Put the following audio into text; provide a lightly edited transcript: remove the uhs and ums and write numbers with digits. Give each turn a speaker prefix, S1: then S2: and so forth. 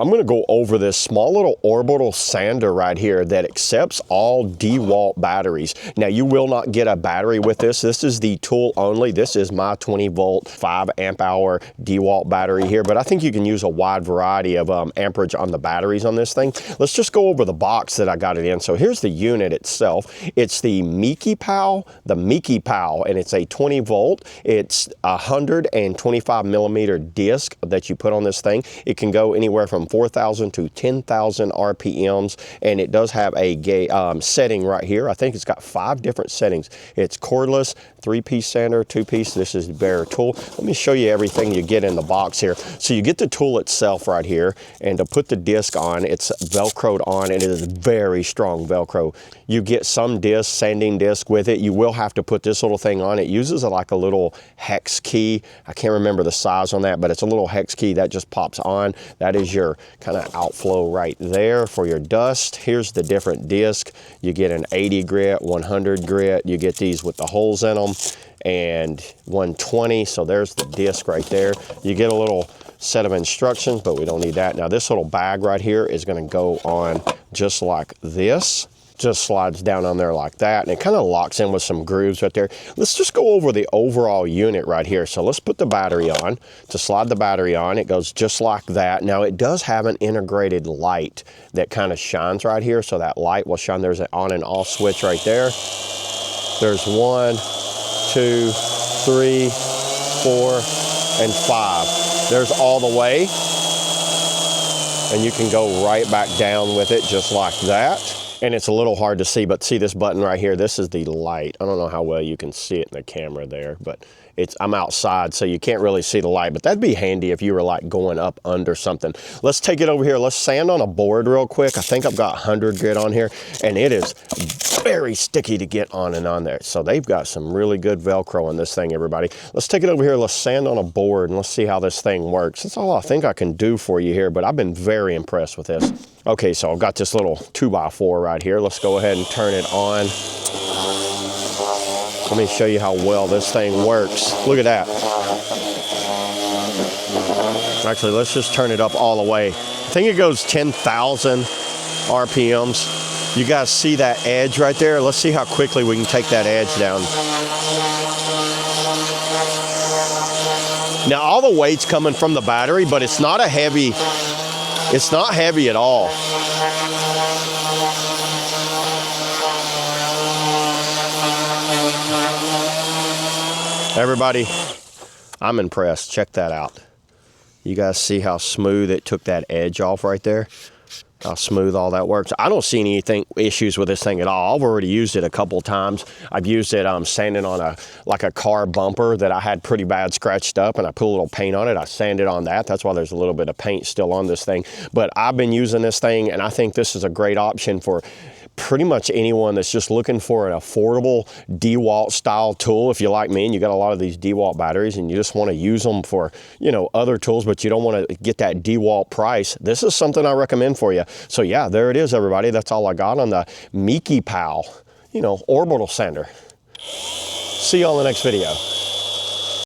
S1: I'm going to go over this small little Orbital sander right here that accepts all Dewalt batteries. Now, you will not get a battery with this. This is the tool only. This is my 20 volt, 5 amp hour Dewalt battery here, but I think you can use a wide variety of amperage on the batteries on this thing. Let's just go over the box that I got it in. So here's the unit itself. It's the Mickey Pow, and it's a 20 volt. It's a 125 millimeter disc that you put on this thing. It can go anywhere from 4,000 to 10,000 RPMs, and it does have a setting right here. I think it's got 5 different settings. It's cordless, 3-piece sander, 2-piece. This is the bare tool. Let me show you everything you get in the box here. So you get the tool itself right here, and to put the disc on, it's Velcroed on, and it is very strong Velcro. You get some disc, sanding disc with it. You will have to put this little thing on. It uses like a little hex key. I can't remember the size on that, but it's a little hex key that just pops on. That is your kind of outflow right there for your dust. Here's the different disc. You get an 80 grit, 100 grit. You get these with the holes in them, and 120. So there's the disc right there. You get a little set of instructions, but we don't need that. Now this little bag right here is going to go on just like this. Just slides down on there like that, and it kind of locks in with some grooves right there. Let's just go over the overall unit right here. So let's put the battery on. To slide the battery on, it goes just like that. Now it does have an integrated light that kind of shines right here, so that light will shine. There's an on and off switch right there. There's 1, 2, 3, 4, and 5. There's all the way, and you can go right back down with it just like that. And it's a little hard to see, but see this button right here? This is the light. I don't know how well you can see it in the camera there, but I'm outside, so you can't really see the light, but that'd be handy if you were like going up under something. Let's take it over here. Let's sand on a board real quick. I think I've got 100 grit on here, and it is very sticky to get on and on there. So they've got some really good Velcro on this thing, everybody. Let's take it over here. Let's sand on a board, and let's see how this thing works. That's all I think I can do for you here, but I've been very impressed with this. Okay, so I've got this little 2x4 right here. Let's go ahead and turn it on. Let me show you how well this thing works. Look at that. Actually, let's just turn it up all the way. I think it goes 10,000 RPMs. You guys see that edge right there? Let's see how quickly we can take that edge down. Now, all the weight's coming from the battery, but it's not heavy at all. Everybody, I'm impressed. Check that out. You guys see how smooth it took that edge off right there? How smooth all that works. I don't see any issues with this thing at all. I've already used it a couple times. I've used it sanding on a car bumper that I had pretty bad scratched up, and I put a little paint on it. I sanded on that. That's why there's a little bit of paint still on this thing. But I've been using this thing, and I think this is a great option for pretty much anyone that's just looking for an affordable Dewalt style tool. If you're like me and you got a lot of these Dewalt batteries and you just want to use them for, other tools, but you don't want to get that Dewalt price, this is something I recommend for you. So yeah, there it is, everybody. That's all I got on the Mickey Pow, Orbital sander. See you on the next video.